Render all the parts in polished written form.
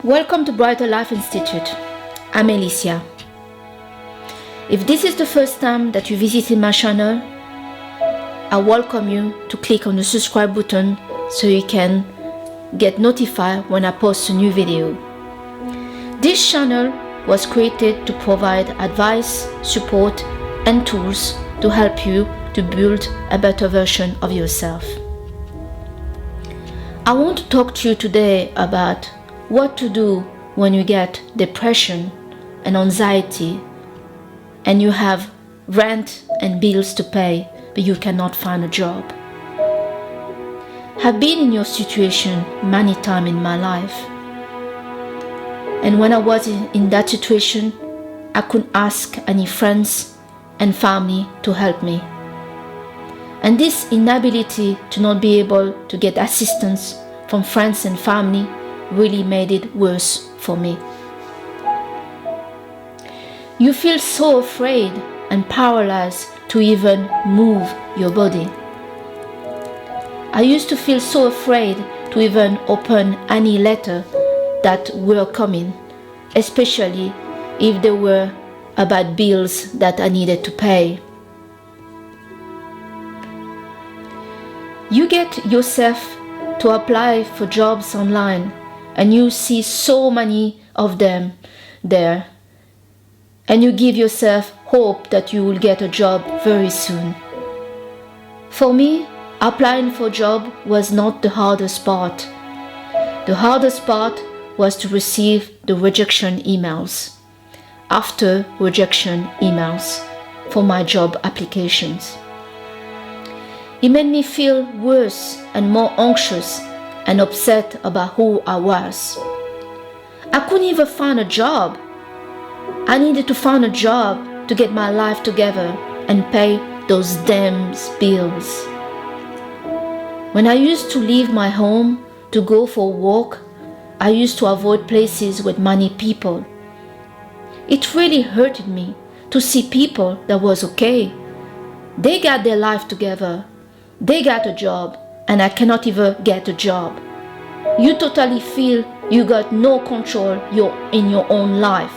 Welcome to Brighter Life Institute. I'm Alicia. If this is the first time that you visited my channel, I welcome you to click on the subscribe button so you can get notified when I post a new video. This channel was created to provide advice, support, and tools to help you to build a better version of yourself. I want to talk to you today about what to do when you get depression and anxiety and you have rent and bills to pay but you cannot find a job. I've been in your situation many times in my life, and when I was in that situation, I couldn't ask any friends and family to help me. And this inability to not be able to get assistance from friends and family really made it worse for me. You feel so afraid and powerless to even move your body. I used to feel so afraid to even open any letter that were coming, especially if they were about bills that I needed to pay. You get yourself to apply for jobs online and you see so many of them there, and you give yourself hope that you will get a job very soon. For me, applying for a job was not the hardest part. The hardest part was to receive the rejection emails after rejection emails for my job applications. It made me feel worse and more anxious and upset about who I was. I couldn't even find a job. I needed to find a job to get my life together and pay those damn bills. When I used to leave my home to go for a walk, I used to avoid places with many people. It really hurted me to see people that was okay. They got their life together. They got a job, and I cannot even get a job. You totally feel you got no control in your own life.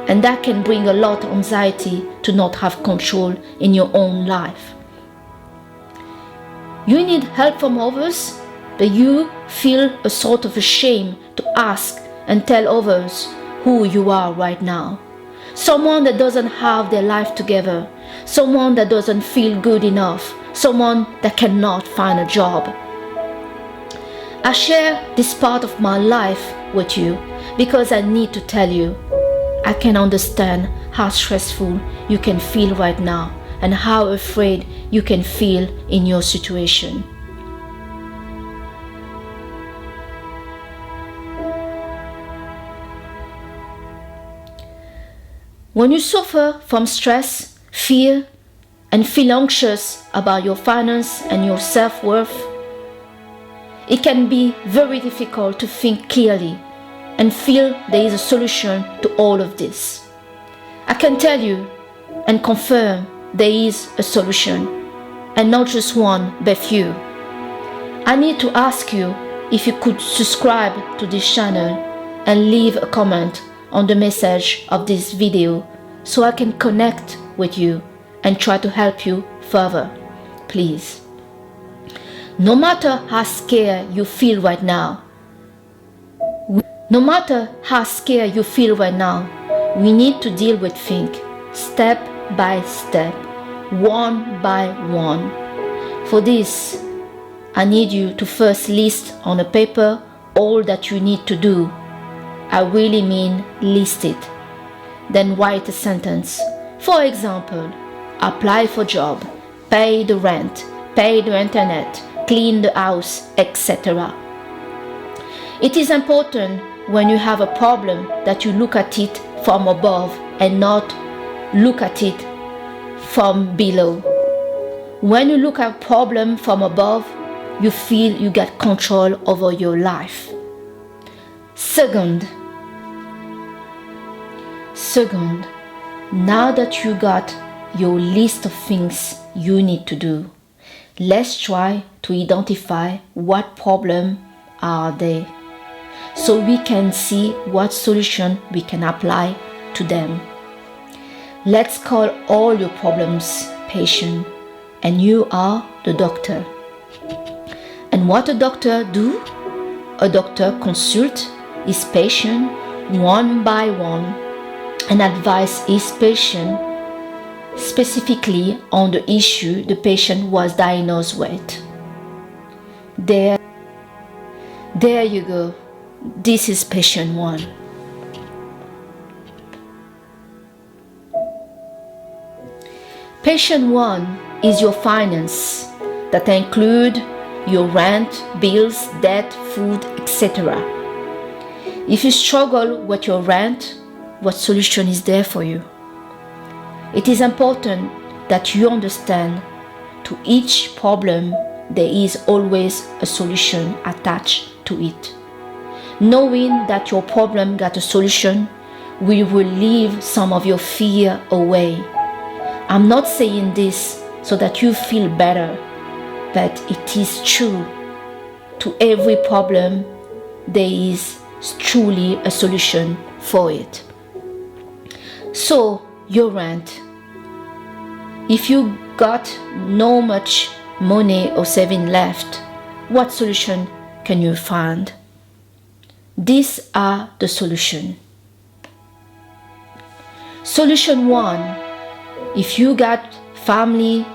And that can bring a lot of anxiety to not have control in your own life. You need help from others, but you feel a sort of shame to ask and tell others who you are right now. Someone that doesn't have their life together, someone that doesn't feel good enough, someone that cannot find a job. I share this part of my life with you because I need to tell you, I can understand how stressful you can feel right now and how afraid you can feel in your situation. When you suffer from stress, fear, and feel anxious about your finance and your self-worth, it can be very difficult to think clearly and feel there is a solution to all of this. I can tell you and confirm there is a solution, and not just one but few. I need to ask you if you could subscribe to this channel and leave a comment on the message of this video so I can connect with you and try to help you further, please. No matter how scared you feel right now, we need to deal with things step by step, one by one. For this, I need you to first list on a paper all that you need to do. I really mean list it. Then write a sentence. For example, apply for job, pay the rent, pay the internet, clean the house, etc. It is important when you have a problem that you look at it from above and not look at it from below. When you look at a problem from above, you feel you get control over your life. Second, now that you got your list of things you need to do, let's try to identify what problems are there, so we can see what solution we can apply to them. Let's call all your problems patient, and you are the doctor. And what a doctor do? A doctor consult his patient one by one and advise his patient specifically on the issue the patient was diagnosed with. There you go. This is patient 1. Patient 1 is your finance that include your rent, bills, debt, food, etc. If you struggle with your rent, what solution is there for you? It is important that you understand to each problem there is always a solution attached to it. Knowing that your problem got a solution will relieve some of your fear away. I'm not saying this so that you feel better, but it is true. To every problem there is truly a solution for it. So, your rent. If you got no much money or saving left, what solution can you find? These are the solution. Solution 1. If you got family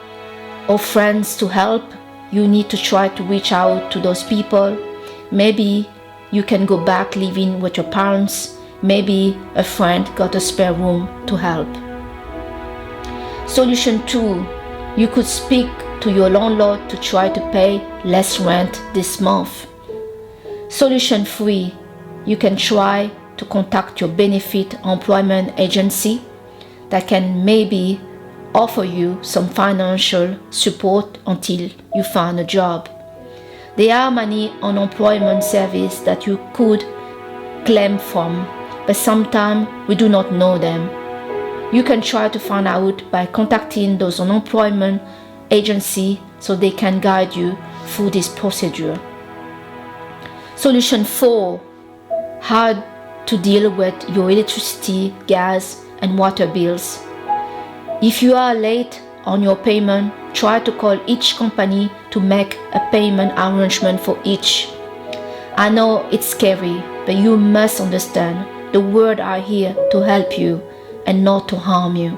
or friends to help, you need to try to reach out to those people. Maybe you can go back living with your parents. Maybe a friend got a spare room to help. Solution 2. You could speak to your landlord to try to pay less rent this month. Solution 3. You can try to contact your benefit employment agency that can maybe offer you some financial support until you find a job. There are many unemployment services that you could claim from, but sometimes we do not know them. You can try to find out by contacting those unemployment agencies so they can guide you through this procedure. Solution 4. How to deal with your electricity, gas, and water bills. If you are late on your payment, try to call each company to make a payment arrangement for each. I know it's scary, but you must understand the words are here to help you and not to harm you.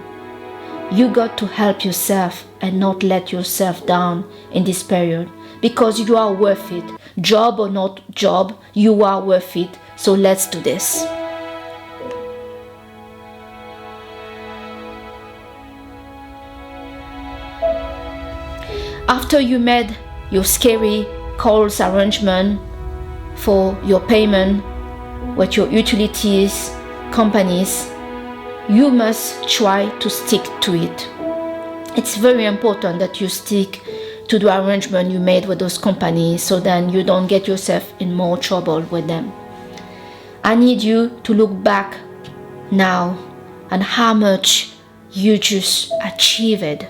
You got to help yourself and not let yourself down in this period, because you are worth it. Job or not job, you are worth it. So let's do this. After you made your scary calls arrangement for your payment with your utilities companies, you must try to stick to it. It's very important that you stick to the arrangement you made with those companies, so then you don't get yourself in more trouble with them. I need you to look back now and how much you just achieved.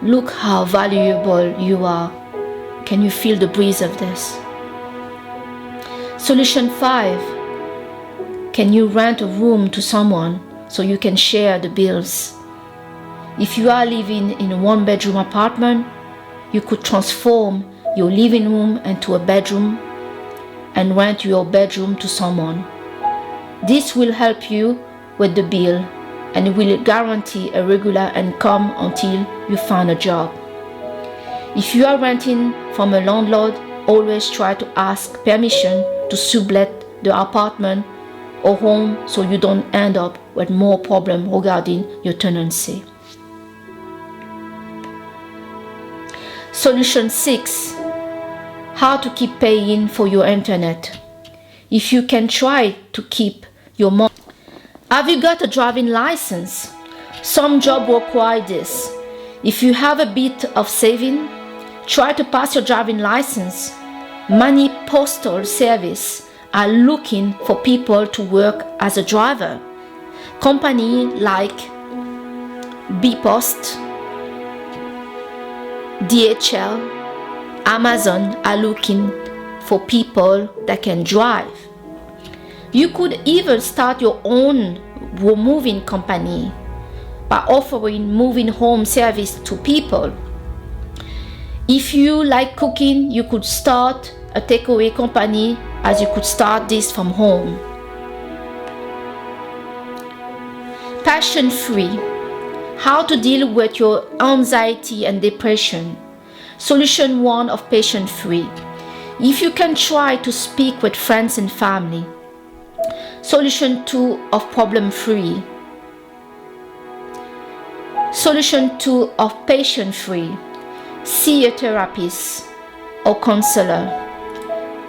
Look how valuable you are. Can you feel the breeze of this? Solution 5. Can you rent a room to someone so you can share the bills? If you are living in a one-bedroom apartment, you could transform your living room into a bedroom and rent your bedroom to someone. This will help you with the bill and will guarantee a regular income until you find a job. If you are renting from a landlord, always try to ask permission to sublet the apartment or home so you don't end up with more problems regarding your tenancy. Solution 6. How to keep paying for your internet. if you can try to keep your money. Have you got a driving license? Some jobs require this. If you have a bit of saving, try to pass your driving license. Many postal services are looking for people to work as a driver. Companies like bpost, DHL, Amazon are looking for people that can drive. You could even start your own moving company by offering moving home service to people. If you like cooking, you could start a takeaway company, as you could start this from home. Passion free. How to deal with your anxiety and depression. Solution 1 of passion free. If you can try to speak with friends and family. Solution 2 of problem free. Solution 2 of passion free. See a therapist or counselor.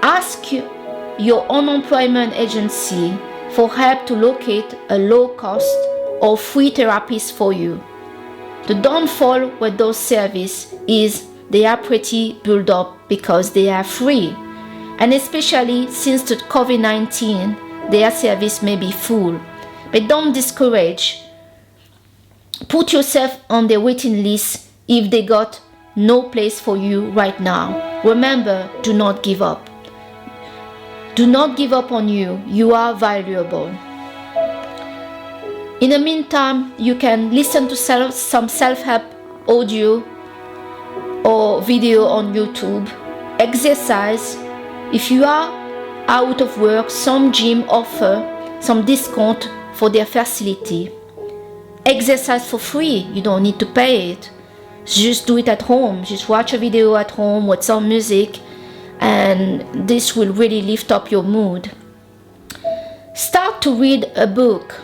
Ask your unemployment agency for help to locate a low-cost or free therapist for you. The downfall with those services is they are pretty built up because they are free, and especially since the COVID-19, their service may be full. But don't discourage. Put yourself on the waiting list if they got no place for you right now. Remember, do not give up. Do not give up on you. You are valuable. In the meantime, you can listen to some self-help audio or video on YouTube. Exercise. If you are out of work, some gym offer some discount for their facility. Exercise for free. You don't need to pay it. Just do it at home. Just watch a video at home with some music, and this will really lift up your mood. Start to read a book.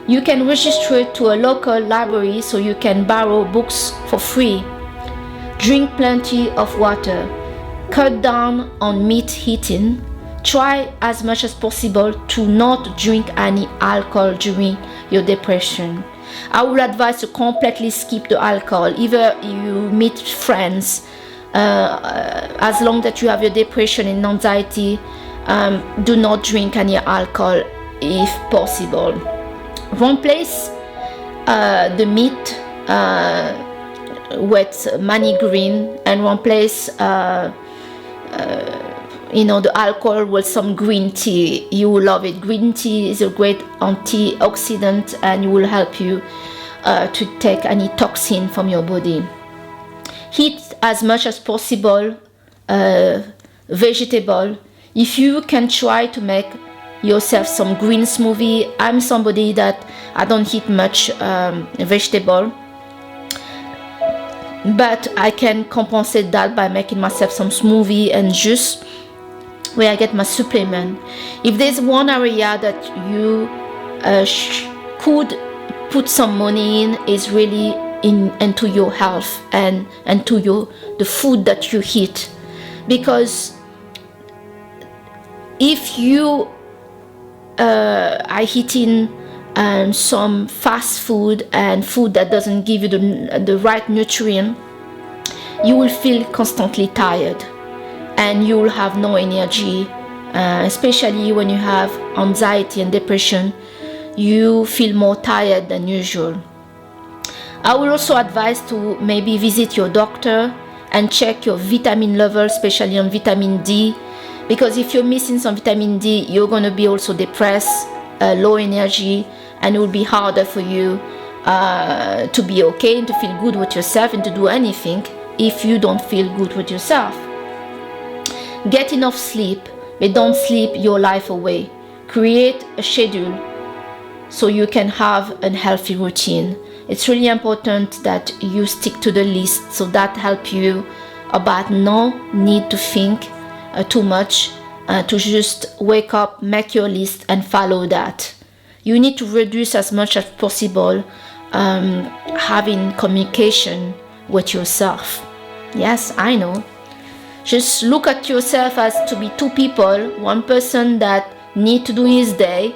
You can register to a local library so you can borrow books for free. Drink plenty of water. Cut down on meat eating. Try as much as possible to not drink any alcohol during your depression. I would advise to completely skip the alcohol. Either you meet friends, as long that you have your depression and anxiety, do not drink any alcohol if possible. Replace the meat with money green, and replace the alcohol with some green tea. You will love it. Green tea is a great antioxidant, and it will help you to take any toxin from your body. Eat as much as possible vegetable. If you can try to make yourself some green smoothie. I'm somebody that I don't eat much vegetable, but I can compensate that by making myself some smoothie and juice where I get my supplement. If there's one area that you could put some money in, is really into your health and to the food that you eat, because if you are eating some fast food and food that doesn't give you the right nutrient, you will feel constantly tired and you will have no energy, especially when you have anxiety and depression. You feel more tired than usual. I will also advise to maybe visit your doctor and check your vitamin level, especially on vitamin D, because if you're missing some vitamin D, you're going to be also depressed, low energy, and it will be harder for you to be okay and to feel good with yourself and to do anything if you don't feel good with yourself. Get enough sleep, but don't sleep your life away. Create a schedule so you can have a healthy routine. It's really important that you stick to the list, so that helps you about no need to think too much, to just wake up, make your list and follow that. You need to reduce as much as possible having communication with yourself. Yes, I know. Just look at yourself as to be two people, one person that need to do in his day,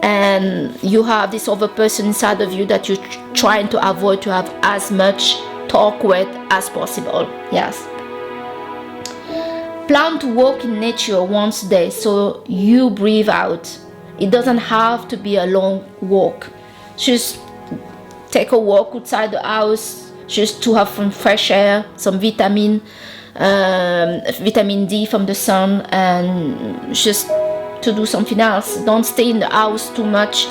and you have this other person inside of you that you're trying to avoid to have as much talk with as possible. Yes. Plan to walk in nature once a day, so you breathe out. It doesn't have to be a long walk. Just take a walk outside the house, just to have some fresh air, some vitamin D from the sun, and just to do something else. Don't stay in the house too much.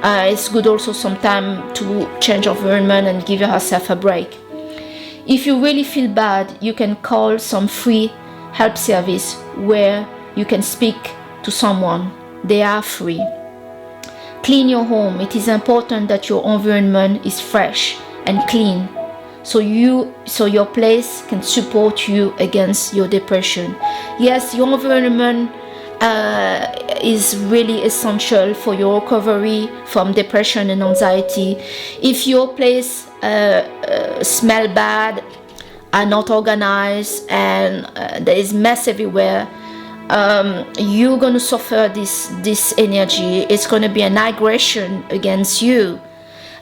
It's good also sometimes to change environment and give yourself a break. If you really feel bad, you can call some free help service where you can speak to someone. They are free. Clean your home. It is important that your environment is fresh and clean, so your place can support you against your depression. Yes, your environment is really essential for your recovery from depression and anxiety. If your place smell bad, are not organized, and there is mess everywhere, you're going to suffer this energy. It's going to be an aggression against you.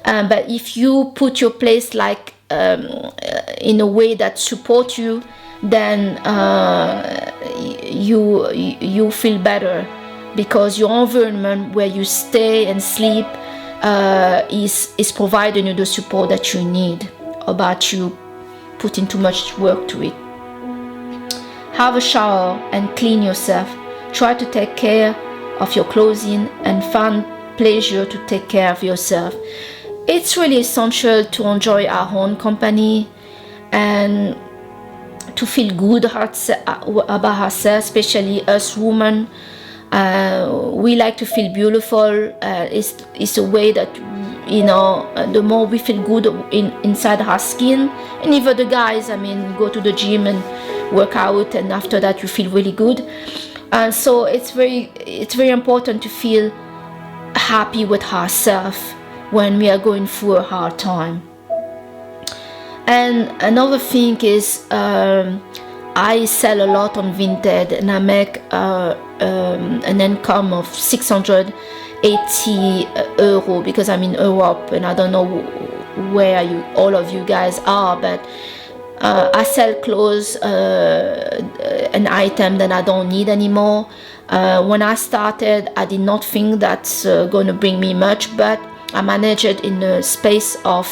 But if you put your place like in a way that supports you, then you feel better, because your environment where you stay and sleep is providing you the support that you need, about you putting too much work to it. Have a shower and clean yourself. Try to take care of your clothing and find pleasure to take care of yourself. It's really essential to enjoy our own company and to feel good about ourselves, especially us women. We like to feel beautiful. It's a way that, the more we feel good inside our skin, and even the guys, go to the gym and work out, and after that you feel really good. And so it's very important to feel happy with ourselves when we are going through a hard time. And another thing is, I sell a lot on Vinted, and I make an income of 680 euro, because I'm in Europe, and I don't know where all of you guys are, but I sell clothes, an item that I don't need anymore. When I started, I did not think that's going to bring me much, but I managed it in the space of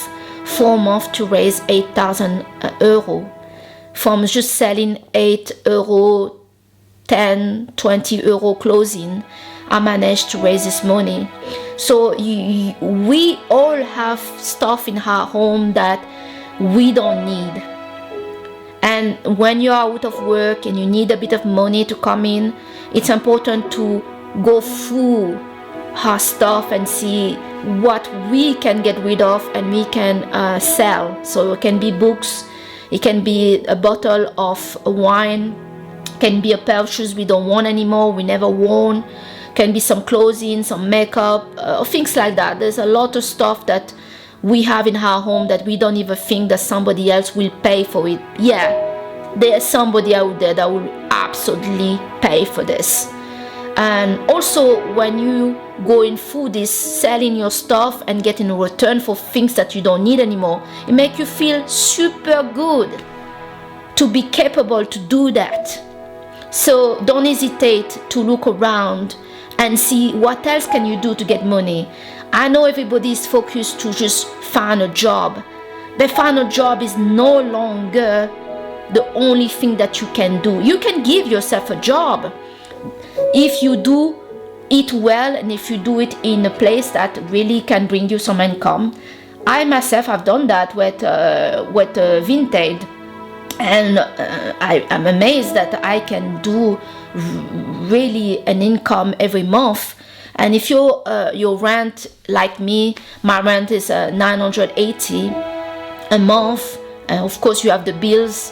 4 months to raise 8,000 euro from just selling 8 euro, 10, 20 euro clothing. I managed to raise this money. So we all have stuff in our home that we don't need. And when you're out of work and you need a bit of money to come in, it's important to go through our stuff and see what we can get rid of and we can sell. So it can be books, it can be a bottle of wine, can be a pair of shoes we don't want anymore, we never worn, can be some clothing, some makeup, things like that. There's a lot of stuff that we have in our home that we don't even think that somebody else will pay for it. Yeah, there's somebody out there that will absolutely pay for this. And also, when you going through this, selling your stuff and getting a return for things that you don't need anymore, it makes you feel super good to be capable to do that. So don't hesitate to look around and see what else can you do to get money. I know everybody is focused to just find a job, but find a job is no longer the only thing that you can do. You can give yourself a job if you do it well, and if you do it in a place that really can bring you some income. I myself have done that with Vinted, and I'm amazed that I can do really an income every month. And if your rent, like me, my rent is 980 a month, and of course you have the bills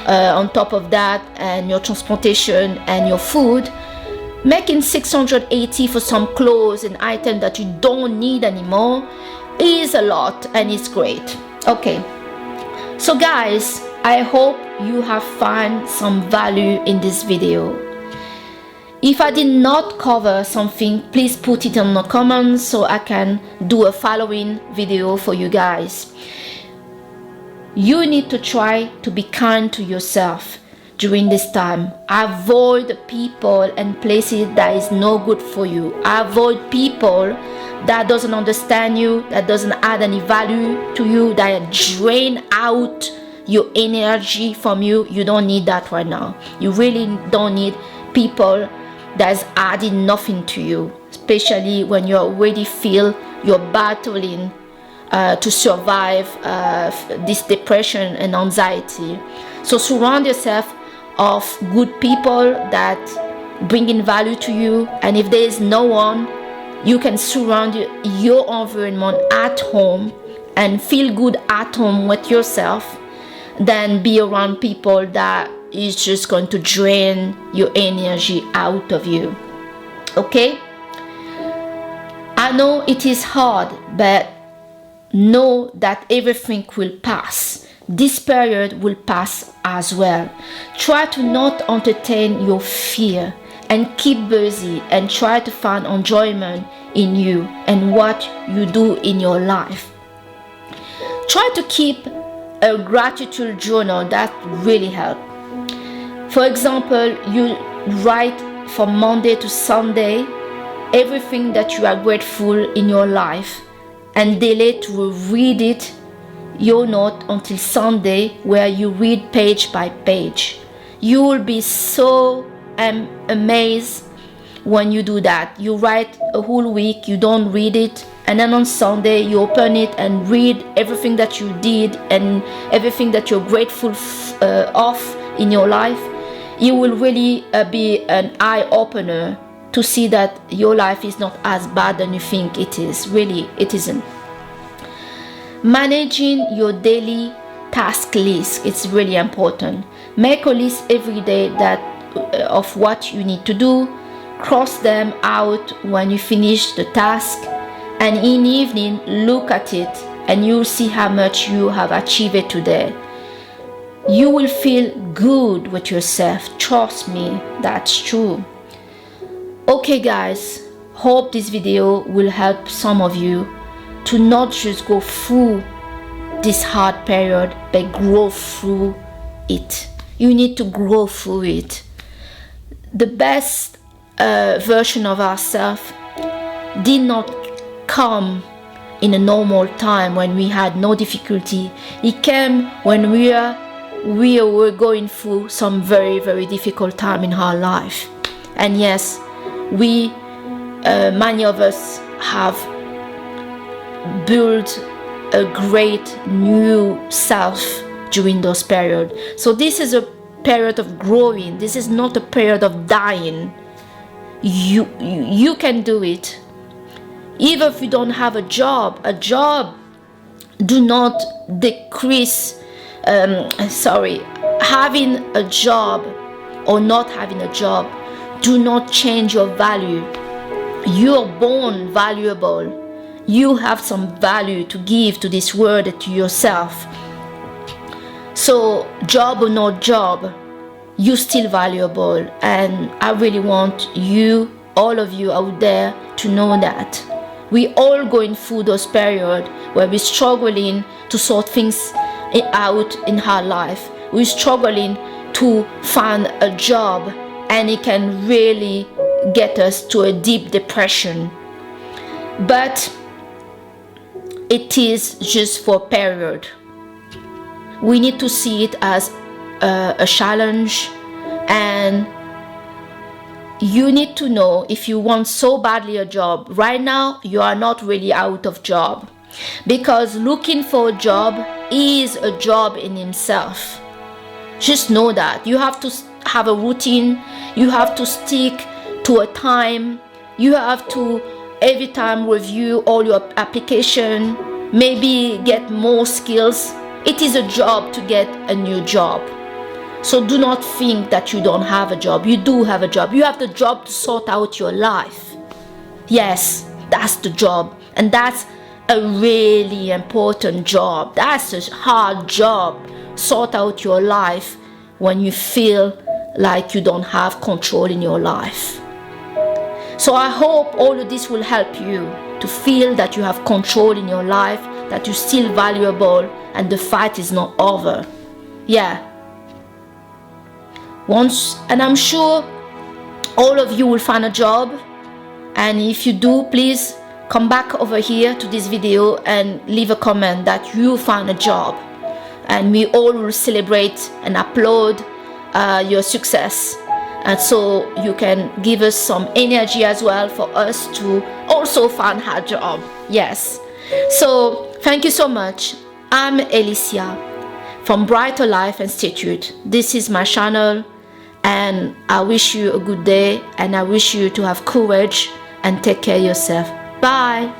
on top of that, and your transportation and your food. Making 680 for some clothes and items that you don't need anymore is a lot, and it's great. Okay, so guys, I hope you have found some value in this video. If I did not cover something, please put it in the comments so I can do a following video for you guys. You need to try to be kind to yourself during this time. Avoid people and places that is no good for you. Avoid people that doesn't understand you, that doesn't add any value to you, that drain out your energy from you. You don't need that right now. You really don't need people that's adding nothing to you, especially when you already feel you're battling to survive this depression and anxiety. So surround yourself of good people that bring in value to you, and if there is no one, you can surround your environment at home and feel good at home with yourself, than be around people that is just going to drain your energy out of you. Okay? I know it is hard, but know that everything will pass. This period will pass as well. Try to not entertain your fear and keep busy and try to find enjoyment in you and what you do in your life. Try to keep a gratitude journal. That really helps. For example, you write from Monday to Sunday everything that you are grateful in your life, and daily to read it, your note, until Sunday, where you read page by page. You will be so amazed when you do that. You write a whole week, you don't read it, and then on Sunday you open it and read everything that you did and everything that you're grateful of in your life. It will really be an eye-opener to see that your life is not as bad as you think it is. Really, it isn't. Managing your daily task list, it's really important. Make a list every day of what you need to do. Cross them out when you finish the task, and in the evening look at it and you'll see how much you have achieved today. You will feel good with yourself. Trust me, that's true. Okay guys, hope this video will help some of you to not just go through this hard period, but grow through it. You need to grow through it. The best version of ourselves did not come in a normal time when we had no difficulty. It came when we were going through some very, very difficult time in our life. And yes, many of us have built a great new self during those periods. So this is a period of growing. This is not a period of dying. You can do it. Even if you don't have a job do not decrease. Having a job or not having a job do not change your value. You are born valuable. You have some value to give to this world and to yourself. So job or no job, you're still valuable. And I really want you, all of you out there, to know that. We all going through those periods where we're struggling to sort things out in our life. We're struggling to find a job, and it can really get us to a deep depression. But it is just for a period. We need to see it as a challenge, and you need to know, if you want so badly a job right now, you are not really out of job, because looking for a job is a job in itself. Just know that you have to have a routine. You have to stick to a time. You have to every time review all your application, maybe get more skills. It is a job to get a new job. So do not think that you don't have a job. You do have a job. You have the job to sort out your life. Yes, that's the job. And that's a really important job. That's a hard job. Sort out your life when you feel like you don't have control in your life. So I hope all of this will help you to feel that you have control in your life, that you're still valuable, and the fight is not over. Yeah. And I'm sure all of you will find a job, and if you do, please come back over here to this video and leave a comment that you found a job, and we all will celebrate and applaud your success. And so you can give us some energy as well for us to also find a job. Yes. So thank you so much. I'm Alicia from Brighter Life Institute. This is my channel, and I wish you a good day, and I wish you to have courage and take care of yourself. Bye.